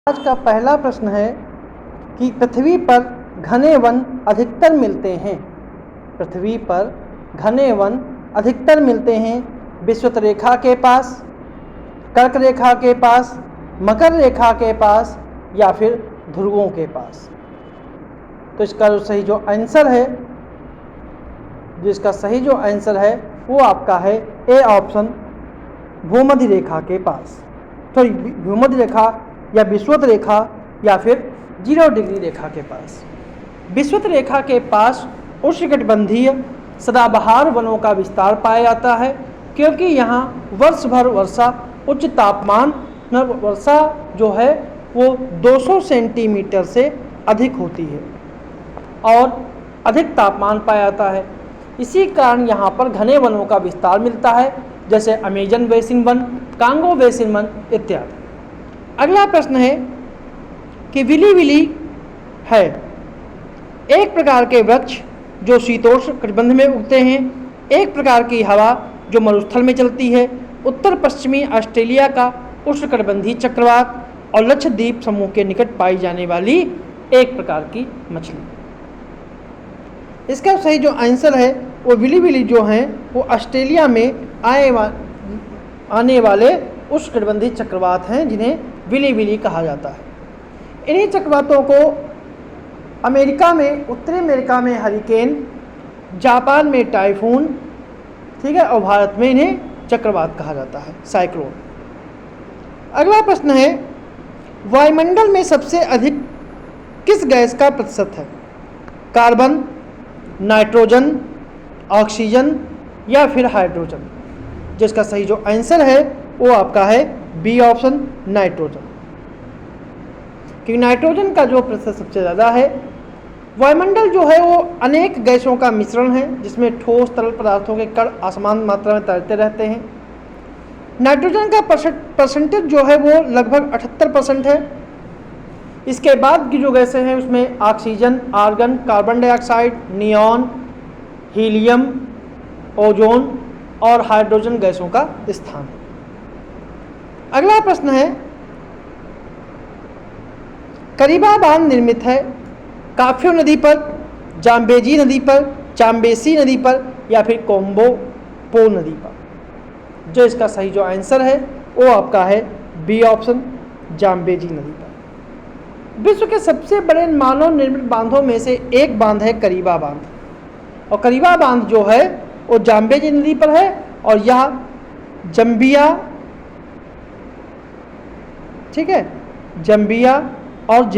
आज का पहला प्रश्न है कि पृथ्वी पर घने वन अधिकतर मिलते हैं। पृथ्वी पर घने वन अधिकतर मिलते हैं विषुवत रेखा के पास, कर्क रेखा के पास, मकर रेखा के पास या फिर ध्रुवों के पास। तो इसका जो सही जो आंसर है वो आपका है ए ऑप्शन, भूमध्य रेखा के पास। तो भूमध्य रेखा या विषुवत रेखा या फिर 0 डिग्री रेखा के पास। विषुवत रेखा के पास उष्णकटिबंधीय सदाबहार वनों का विस्तार पाया जाता है, क्योंकि यहाँ वर्ष भर वर्षा, उच्च तापमान वर्षा जो है वो 200 सेंटीमीटर से अधिक होती है और अधिक तापमान पाया जाता है। इसी कारण यहाँ पर घने वनों का विस्तार मिलता है, जैसे Amazon basin one, Congo basin one इत्यादि। अगला प्रश्न है कि विली है एक प्रकार के वृक्ष जो शीतोष्ण कटिबंध में उगते हैं, एक प्रकार की हवा जो मरुस्थल में चलती है, उत्तर पश्चिमी ऑस्ट्रेलिया का उष्णकटिबंधीय चक्रवात और लक्षद्वीप समूह के निकट पाई जाने वाली एक प्रकार की मछली। इसका सही जो आंसर है वो विली जो हैं वो ऑस्ट्रेलिया में आने वाले उष्णकटिबंधीय चक्रवात हैं, जिन्हें विली कहा जाता है। इन्हीं चक्रवातों को अमेरिका में, उत्तरी अमेरिका में हरिकेन, जापान में टाइफून, ठीक है, और भारत में इन्हें चक्रवात कहा जाता है, साइक्लोन। अगला प्रश्न है वायुमंडल में सबसे अधिक किस गैस का प्रतिशत है? कार्बन, नाइट्रोजन, ऑक्सीजन या फिर हाइड्रोजन? जिसका सही जो आंसर है वो आपका है बी ऑप्शन, नाइट्रोजन। क्योंकि नाइट्रोजन का जो प्रतिशत सबसे ज़्यादा है। वायुमंडल जो है वो अनेक गैसों का मिश्रण है, जिसमें ठोस तरल पदार्थों के कण असमान मात्रा में तैरते रहते हैं। नाइट्रोजन का परसेंटेज जो है वो लगभग 78% है। इसके बाद की जो गैसें हैं उसमें oxygen, argon, carbon dioxide, neon, helium, ozone और हाइड्रोजन गैसों का स्थान है। अगला प्रश्न है करीबा बांध निर्मित है काफ्यू नदी पर, जाम्बेजी नदी पर, चाम्बेसी नदी पर या फिर कोम्बो पो नदी पर? जो इसका सही जो आंसर है वो आपका है बी ऑप्शन, जाम्बेजी नदी पर। विश्व के सबसे बड़े मानव निर्मित बांधों में से एक बांध है करीबा बांध, और करीबा बांध जो है वो जाम्बेजी नदी पर है और यह जम्बिया, ठीक है, जम्बिया और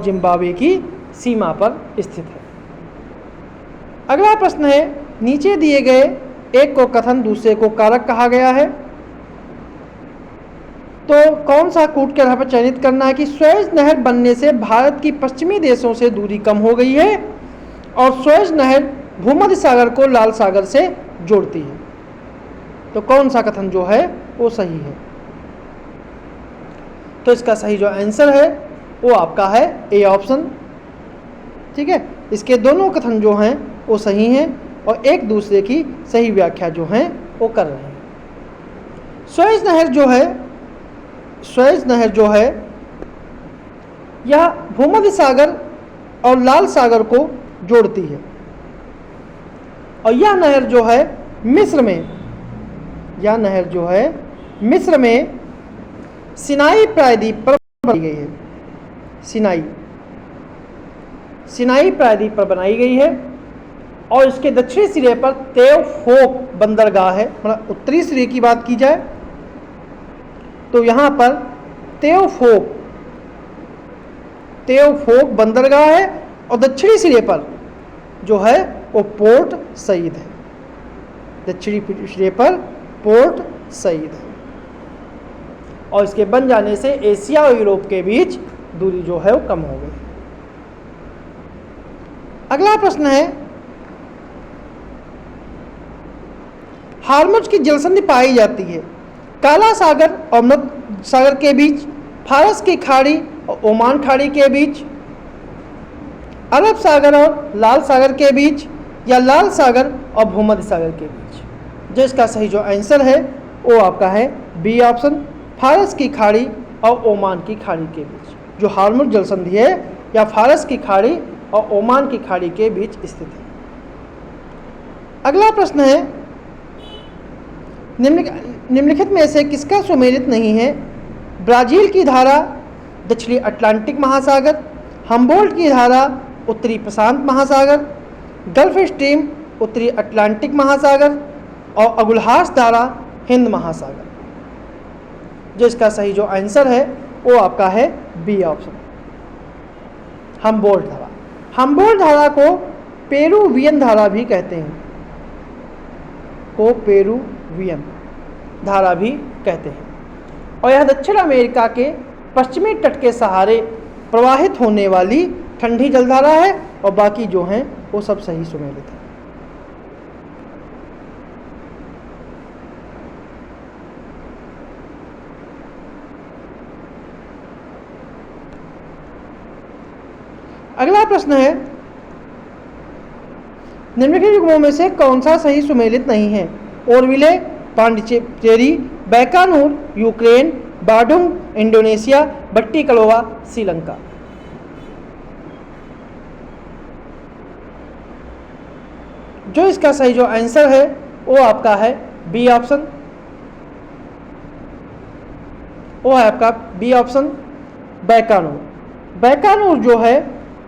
जिम्बाब्वे की सीमा पर स्थित है। अगला प्रश्न है नीचे दिए गए एक को कथन दूसरे को कारक कहा गया है, तो कौन सा कूट के आधार पर चयनित करना है कि सुएज नहर बनने से भारत की पश्चिमी देशों से दूरी कम हो गई है और सुएज नहर भूमध्य सागर को लाल सागर से जोड़ती है। तो कौन सा कथन जो है वो सही है? तो इसका सही जो आंसर है वो आपका है ए ऑप्शन, ठीक है। इसके दोनों कथन जो हैं वो सही हैं और एक दूसरे की सही व्याख्या जो हैं वो कर रहे हैं। सुएज नहर जो है यह भूमध्य सागर और लाल सागर को जोड़ती है और यह नहर जो है मिस्र में सिनाई प्रायद्वीप पर बनाई गई है। सिनाई प्रायद्वीप पर बनाई गई है और इसके दक्षिणी सिरे पर तेओफोक बंदरगाह है। मतलब उत्तरी सिरे की बात की जाए तो यहाँ पर तेओफोक बंदरगाह है और दक्षिणी सिरे पर जो है वो पोर्ट सईद है। दक्षिणी सिरे पर पोर्ट सईद है और इसके बन जाने से एशिया और यूरोप के बीच दूरी जो है वो कम हो गई। अगला प्रश्न है हार्मुज की जलसंधि पाई जाती है काला सागर और मध्य सागर के बीच, फारस की खाड़ी और ओमान खाड़ी के बीच, अरब सागर और लाल सागर के बीच या लाल सागर और भूमध्य सागर के बीच। जो इसका सही जो आंसर है वो आपका है बी ऑप्शन, फारस की खाड़ी और ओमान की खाड़ी के बीच, जो हार्मुज जल संधि है या फारस की खाड़ी और ओमान की खाड़ी के बीच स्थित है। अगला प्रश्न है, निम्नलिखित में से किसका सुमेलित नहीं है? ब्राज़ील की धारा दक्षिणी अटलांटिक महासागर, हम्बोल्ट की धारा उत्तरी प्रशांत महासागर, गल्फ स्ट्रीम उत्तरी अटलांटिक महासागर और अगुलहास धारा हिंद महासागर। जो इसका सही जो आंसर है वो आपका है बी ऑप्शन, हम्बोल्ट धारा। हम्बोल्ट धारा को पेरुवियन धारा भी कहते हैं, को पेरुवियन धारा भी कहते हैं, और यह दक्षिण अमेरिका के पश्चिमी तट के सहारे प्रवाहित होने वाली ठंडी जलधारा है, और बाकी जो हैं वो सब सही सुमेलित है। अगला प्रश्न है, निम्नलिखित युग्मों में से कौन सा सही सुमेलित नहीं है? Auroville Pondicherry, Baikonur Ukraine, Bandung Indonesia, Batticaloa Sri Lanka. जो इसका सही जो आंसर है वो आपका है बी ऑप्शन, वो है आपका बी ऑप्शन बैकानूर। बैकानूर जो है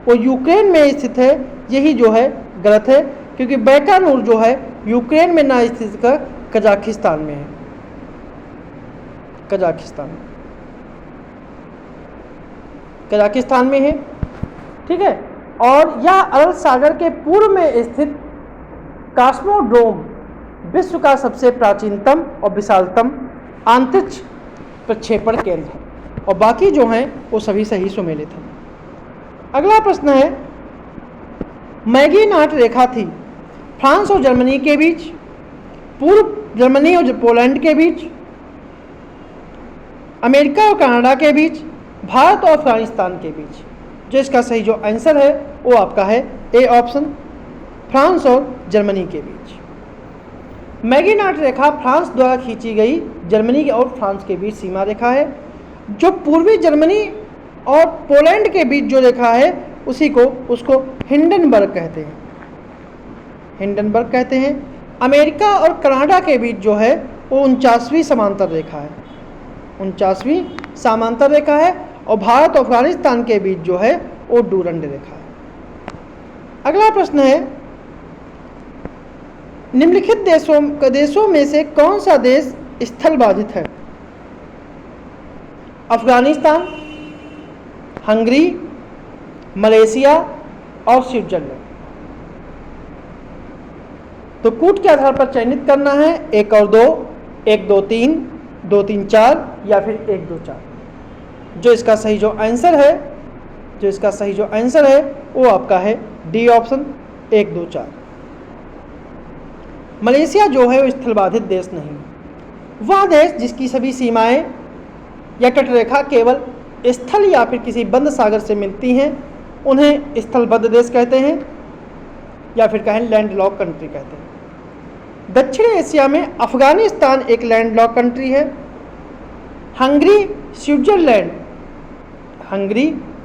वो यूक्रेन में स्थित है, यही जो है गलत है, क्योंकि बैकानूर जो है यूक्रेन में ना स्थित का कजाकिस्तान में है, कजाकिस्तान में है, ठीक है। और यह अरल सागर के पूर्व में स्थित कॉस्मोड्रोम विश्व का सबसे प्राचीनतम और विशालतम अंतरिक्ष प्रक्षेपण केंद्र है, और बाकी जो हैं वो सभी सही सुमेलित हैं। अगला प्रश्न है, मैगीनाट रेखा थी फ्रांस और जर्मनी के बीच, पूर्व जर्मनी और पोलैंड के बीच, अमेरिका और कनाडा के बीच, भारत और अफगानिस्तान के बीच। जो इसका सही जो आंसर है वो आपका है ए ऑप्शन, फ्रांस और जर्मनी के बीच। मैगीनाट रेखा फ्रांस द्वारा खींची गई जर्मनी और फ्रांस के बीच सीमा रेखा है। जो पूर्वी जर्मनी और पोलैंड के बीच जो रेखा है उसको हिंडनबर्ग कहते हैं। अमेरिका और कनाडा के बीच जो है वो 49वीं समांतर रेखा है, 49वीं समांतर रेखा है, और भारत और अफगानिस्तान के बीच जो है वो डूरंड रेखा है। अगला प्रश्न है, निम्नलिखित देशों में से कौन सा देश स्थल बाधित है? अफगानिस्तान, हंगरी, मलेशिया और स्विट्जरलैंड। तो कूट के आधार पर चयनित करना है 1 और 2, 1 2 3, 2 3 4 या फिर 1 2 4। जो इसका सही जो आंसर है वो आपका है डी ऑप्शन, 1 2 4। मलेशिया जो है वो स्थल बाधित देश नहीं, वह देश जिसकी सभी सीमाएं या तटरेखा केवल स्थल या फिर किसी बंद सागर से मिलती हैं उन्हें स्थलबद्ध देश कहते हैं, या फिर कहें लैंडलॉक कंट्री कहते हैं। दक्षिण एशिया में अफगानिस्तान एक लैंडलॉक कंट्री है। हंगरी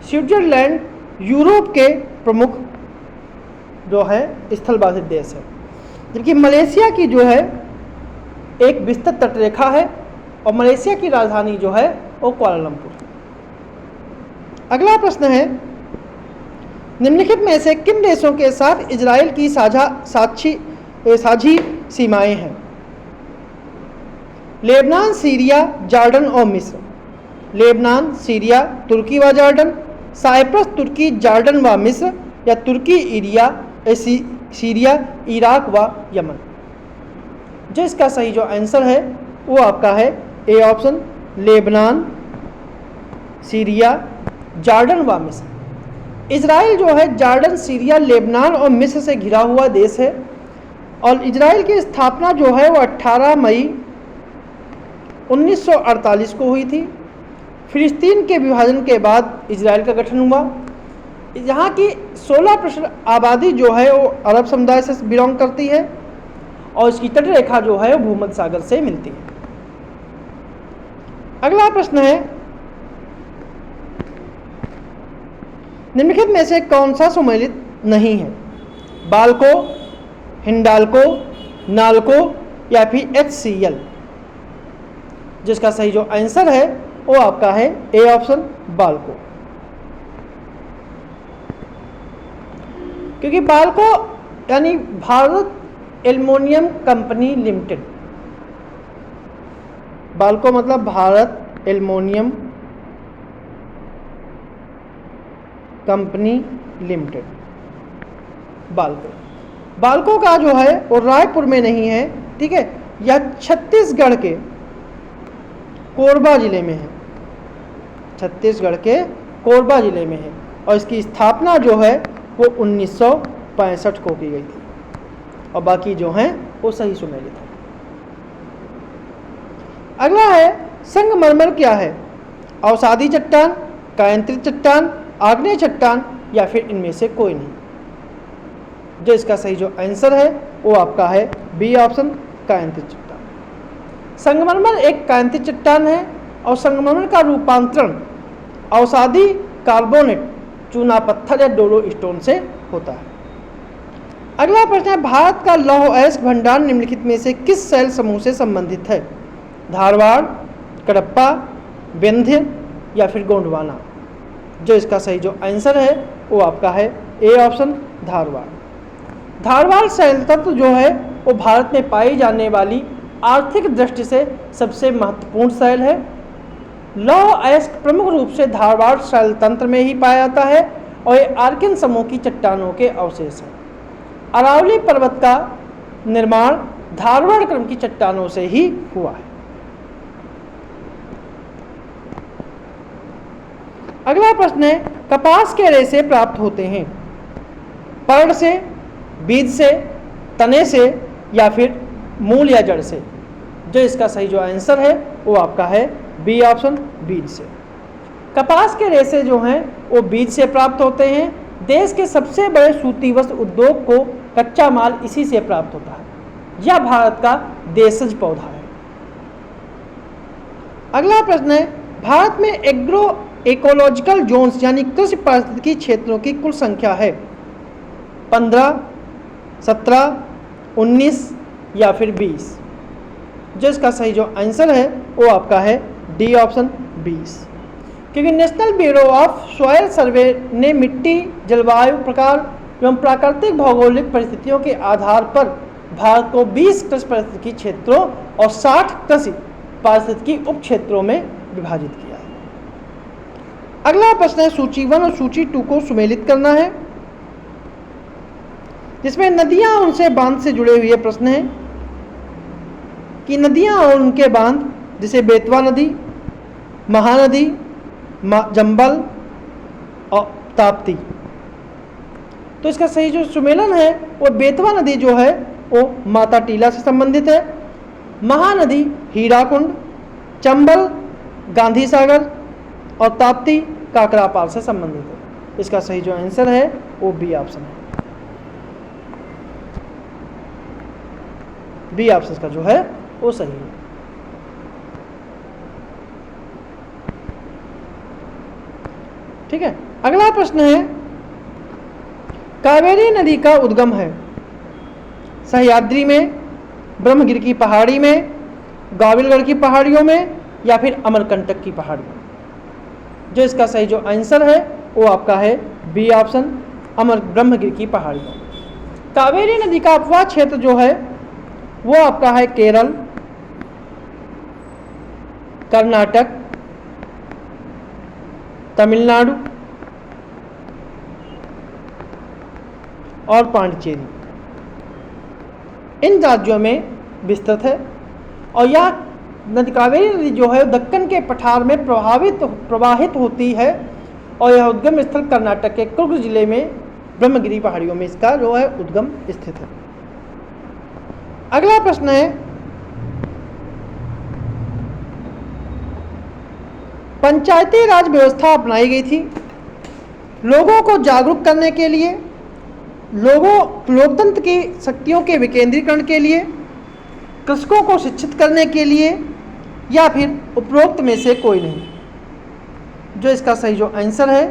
स्विट्जरलैंड यूरोप के प्रमुख जो है स्थल बाधित देश है, जबकि मलेशिया की जो है एक विस्तृत तटरेखा है और मलेशिया की राजधानी जो है वो कुआलालंपुर। अगला प्रश्न है, निम्नलिखित में से किन देशों के साथ इजराइल की साझी सीमाएं हैं? लेबनान, सीरिया, जॉर्डन और मिस्र। लेबनान, सीरिया, तुर्की व जॉर्डन, साइप्रस, तुर्की, जॉर्डन व मिस्र, या तुर्की, सीरिया, इराक व यमन। जो इसका सही जो आंसर है वो आपका है A option, Lebanon, Syria, Jordan व मिस्र। इजराइल जो है जॉर्डन, सीरिया, लेबनान और मिस्र से घिरा हुआ देश है, और इजराइल की स्थापना जो है वो 18 मई 1948 को हुई थी। फिलिस्तीन के विभाजन के बाद इजराइल का गठन हुआ। यहाँ की 16% आबादी जो है वो अरब समुदाय से बिलोंग करती है, और इसकी तटरेखा जो है वो भूमध्य सागर से मिलती है। अगला प्रश्न है, निम्नलिखित में से कौन सा सुमेलित नहीं है? बाल्को, हिंडाल्को, नाल्को या फिर HCl? जिसका सही जो आंसर है वो आपका है ए ऑप्शन, बाल्को। क्योंकि बाल्को यानी Bharat aluminium company limited, BALCO मतलब Bharat aluminium company limited, BALCO. BALCO का जो है वो रायपुर में नहीं है, ठीक है, यह छत्तीसगढ़ के कोरबा जिले में है, छत्तीसगढ़ के कोरबा जिले में है, और इसकी स्थापना जो है वो 1965 को की गई थी, और बाकी जो हैं वो सही सुमेलित है। अगला है, संगमरमर क्या है? अवसादी चट्टान, कायांतरित चट्टान, आग्नेय चट्टान या फिर इनमें से कोई नहीं? जो इसका सही जो आंसर है वो आपका है बी ऑप्शन, कायांतरित चट्टान। संगमरमर एक कायांतरित चट्टान है और संगमरमर का रूपांतरण अवसादी कार्बोनेट, चूना पत्थर या डोलो स्टोन से होता है। अगला प्रश्न है, भारत का लौह अयस्क भंडार निम्नलिखित में से किस शैल समूह से संबंधित है? धारवाड़, कडप्पा, विंध्य या फिर गोंडवाना? जो इसका सही जो आंसर है वो आपका है ए ऑप्शन, धारवाड़। धारवाड़ शैल तत्व जो है वो भारत में पाई जाने वाली आर्थिक दृष्टि से सबसे महत्वपूर्ण शैल है। लौह अयस्क प्रमुख रूप से धारवाड़ शैल तंत्र में ही पाया जाता है और ये आर्किन समूह की चट्टानों के अवशेष हैं। अरावली पर्वत का निर्माण धारवाड़ क्रम की चट्टानों से ही हुआ है। अगला प्रश्न है, कपास के रेशे प्राप्त होते हैं पर्ण से, बीज से, तने से या फिर मूल या जड़ से? जो इसका सही जो आंसर है वो आपका है बी ऑप्शन, बीज से। कपास के रेशे जो हैं वो बीज से प्राप्त होते हैं। देश के सबसे बड़े सूती वस्त्र उद्योग को कच्चा माल इसी से प्राप्त होता है। यह भारत का देशज पौधा है। अगला प्रश्न है, भारत में एग्रो इकोलॉजिकल जोन्स यानी कृषि पारिस्थितिकी क्षेत्रों की कुल संख्या है 15, 17, 19 या फिर 20? जो इसका सही जो आंसर है वो आपका है डी ऑप्शन, 20। क्योंकि नेशनल ब्यूरो ऑफ सॉइल सर्वे ने मिट्टी, जलवायु प्रकार एवं प्राकृतिक भौगोलिक परिस्थितियों के आधार पर भारत को 20 कृषि पारिस्थितिकी क्षेत्रों और 60 कृषि पारिस्थितिकी उप क्षेत्रों में विभाजित किया है। अगला प्रश्न है, सूची 1 और सूची 2 को सुमेलित करना है, जिसमें नदियां और उनसे बांध से जुड़े हुए प्रश्न हैं कि नदियां और उनके बांध, जैसे बेतवा नदी, महानदी, जंबल और ताप्ती। तो इसका सही जो सुमेलन है वो बेतवा नदी जो है वो माता टीला से संबंधित है, महानदी हीराकुंड, चंबल गांधी सागर और ताप्ती काकरापार से संबंधित है। इसका सही जो आंसर है वो बी ऑप्शन है। बी ऑप्शन का जो है वो सही है। ठीक है। अगला प्रश्न है, कावेरी नदी का उद्गम है सह्याद्री में, ब्रह्मगिरि की पहाड़ी में, गाविलगढ़ की पहाड़ियों में या फिर अमरकंटक की पहाड़ियों में? जो इसका सही जो आंसर है वो आपका है बी ऑप्शन, ब्रह्मगिरि की पहाड़ियों। कावेरी नदी का अपवाह क्षेत्र जो है वो आपका है केरल, कर्नाटक, तमिलनाडु और पांडिचेरी, इन राज्यों में विस्तृत है। और यह नदी, कावेरी नदी जो है दक्कन के पठार में प्रवाहित होती है और यह उद्गम स्थल कर्नाटक के कुर्ग जिले में ब्रह्मगिरि पहाड़ियों में इसका जो है उद्गम स्थित है। अगला प्रश्न है, पंचायती राज व्यवस्था अपनाई गई थी लोगों को जागरूक करने के लिए, लोकतंत्र की शक्तियों के विकेंद्रीकरण के लिए, कृषकों को शिक्षित करने के लिए या फिर उपरोक्त में से कोई नहीं। जो इसका सही जो आंसर है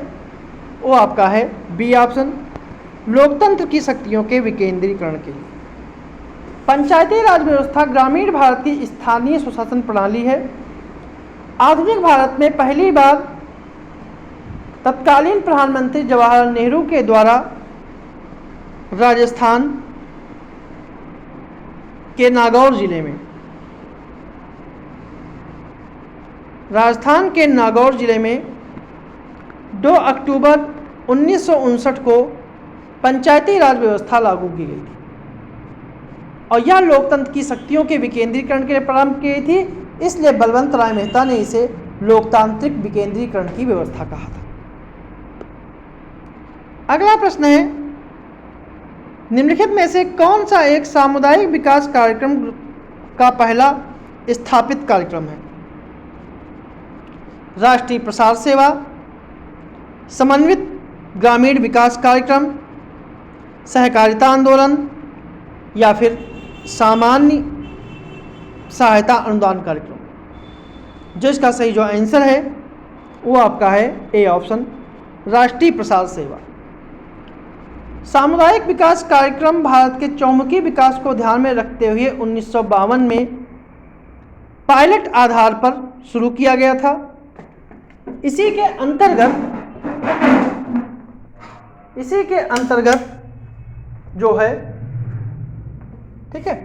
वो आपका है बी ऑप्शन, लोकतंत्र की शक्तियों के विकेंद्रीकरण के लिए। पंचायती राज व्यवस्था ग्रामीण भारत की स्थानीय सुशासन प्रणाली है। आधुनिक भारत में पहली बार तत्कालीन प्रधानमंत्री जवाहरलाल नेहरू के द्वारा राजस्थान के नागौर जिले में 2 अक्टूबर 1959 को पंचायती राज व्यवस्था लागू की गई थी और यह लोकतंत्र की शक्तियों के विकेंद्रीकरण के लिए प्रारंभ की गई थी, इसलिए बलवंत राय मेहता ने इसे लोकतांत्रिक विकेंद्रीकरण की व्यवस्था कहा था। अगला प्रश्न है, निम्नलिखित में से कौन सा एक सामुदायिक विकास कार्यक्रम का पहला स्थापित कार्यक्रम है? राष्ट्रीय प्रसार सेवा, समन्वित ग्रामीण विकास कार्यक्रम, सहकारिता आंदोलन या फिर सामान्य सहायता अनुदान कार्यक्रम। जो इसका सही जो आंसर है वो आपका है ए ऑप्शन, राष्ट्रीय प्रसार सेवा। सामुदायिक विकास कार्यक्रम भारत के चौमुखी विकास को ध्यान में रखते हुए 1952 में पायलट आधार पर शुरू किया गया था। इसी के अंतर्गत जो है, ठीक है,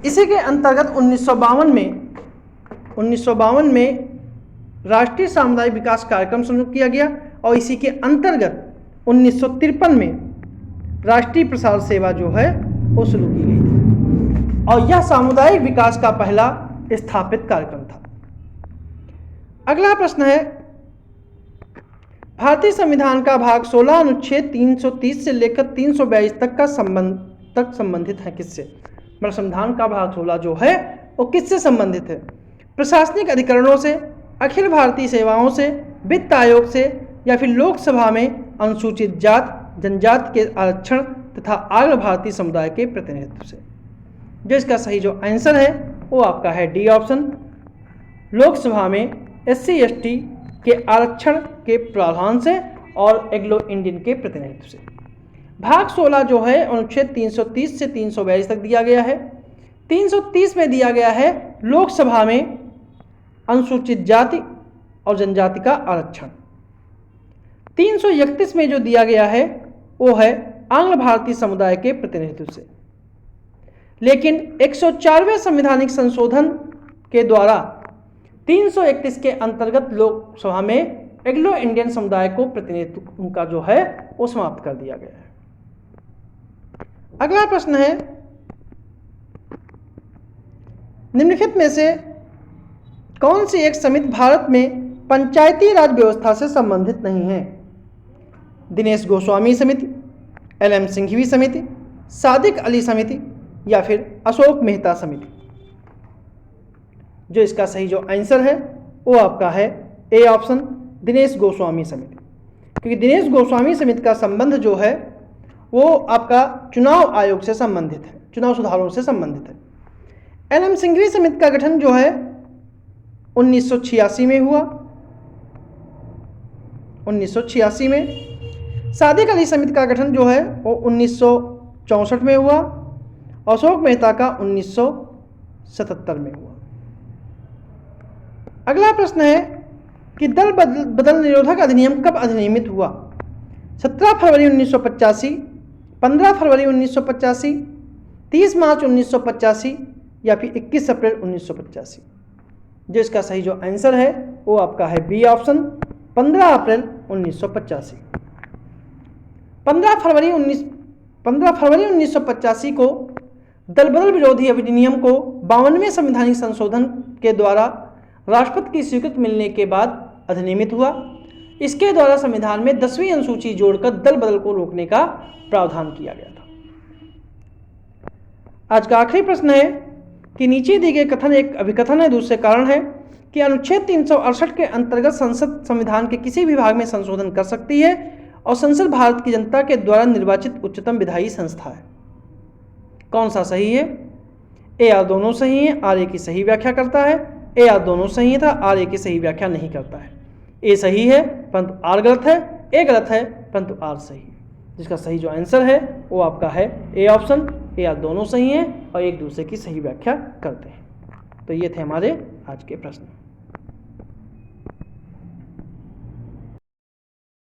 इसी के अंतर्गत 1952 में राष्ट्रीय सामुदायिक विकास कार्यक्रम शुरू किया गया और इसी के अंतर्गत 1953 में राष्ट्रीय प्रसार सेवा जो है वो शुरू की गई थी और यह सामुदायिक विकास का पहला स्थापित कार्यक्रम था। अगला प्रश्न है, भारतीय संविधान का भाग 16 अनुच्छेद 330 से लेकर 342 तक संबंधित है किससे? मतलब संविधान का भाग 16 जो है वो किससे संबंधित है? प्रशासनिक अधिकरणों से, अखिल भारतीय सेवाओं से, वित्त आयोग से या फिर लोकसभा में अनुसूचित जात जनजाति के आरक्षण तथा आर्य भारतीय समुदाय के प्रतिनिधित्व से। जो इसका सही जो आंसर है वो आपका है डी ऑप्शन, लोकसभा में SC ST के आरक्षण के प्रावधान से और एग्लो इंडियन के प्रतिनिधित्व से। भाग 16 जो है अनुच्छेद 330 से 342 तक दिया गया है। 330 में दिया गया है लोकसभा में अनुसूचित जाति और जनजाति का आरक्षण। 331 में जो दिया गया है वो है आंग्ल भारतीय समुदाय के प्रतिनिधित्व से। लेकिन 104वें संवैधानिक संशोधन के द्वारा 331 के अंतर्गत लोकसभा में एग्लो इंडियन समुदाय को प्रतिनिधित्व उनका जो है वो समाप्त कर दिया गया है। अगला प्रश्न है, निम्नलिखित में से कौन सी एक समिति भारत में पंचायती राज व्यवस्था से संबंधित नहीं है? दिनेश गोस्वामी समिति, LM सिंघवी समिति, सादिक अली समिति या फिर अशोक मेहता समिति। जो इसका सही जो आंसर है वो आपका है ए ऑप्शन, दिनेश गोस्वामी समिति। क्योंकि दिनेश गोस्वामी समिति का संबंध जो है वो आपका चुनाव आयोग से संबंधित है, चुनाव सुधारों से संबंधित है। LM सिंघवी समिति का गठन जो है 1986 में हुआ, 1986 में। सादिक अली समिति का गठन जो है वो 1964 में हुआ। अशोक मेहता का 1977 में हुआ। अगला प्रश्न है कि दल बदल निरोधक अधिनियम कब अधिनियमित हुआ? 17 फरवरी 1985, 15 फरवरी 1985, 30 मार्च 1985 या फिर 21 अप्रैल 1985। जो इसका सही जो आंसर है वो आपका है बी ऑप्शन, 15 अप्रैल 1985। 15 फरवरी 1985 को दल बदल विरोधी अधिनियम को 52वें संवैधानिक संशोधन के द्वारा राष्ट्रपति की स्वीकृति मिलने के बाद अधिनियमित हुआ। इसके द्वारा संविधान में 10वीं अनुसूची जोड़कर दल बदल को रोकने का प्रावधान किया गया था। आज का आखिरी प्रश्न है कि नीचे दिए गए कथन एक अभिकथन है, दूसरे कारण है कि अनुच्छेद 368 के अंतर्गत संसद संविधान के किसी भी भाग में संशोधन कर सकती है और संसद भारत की जनता के द्वारा निर्वाचित उच्चतम विधायी संस्था है। कौन सा सही है? ए आर दोनों सही है, आर ए की सही व्याख्या करता है ए आर दोनों सही था, आर ए की सही व्याख्या नहीं करता है। ए सही है परंतु आर गलत है, ए गलत है परंतु आर सही है। जिसका सही जो आंसर है वो आपका है ए ऑप्शन, ए आर दोनों सही हैं और एक दूसरे की सही व्याख्या करते हैं। तो ये थे हमारे आज के प्रश्न।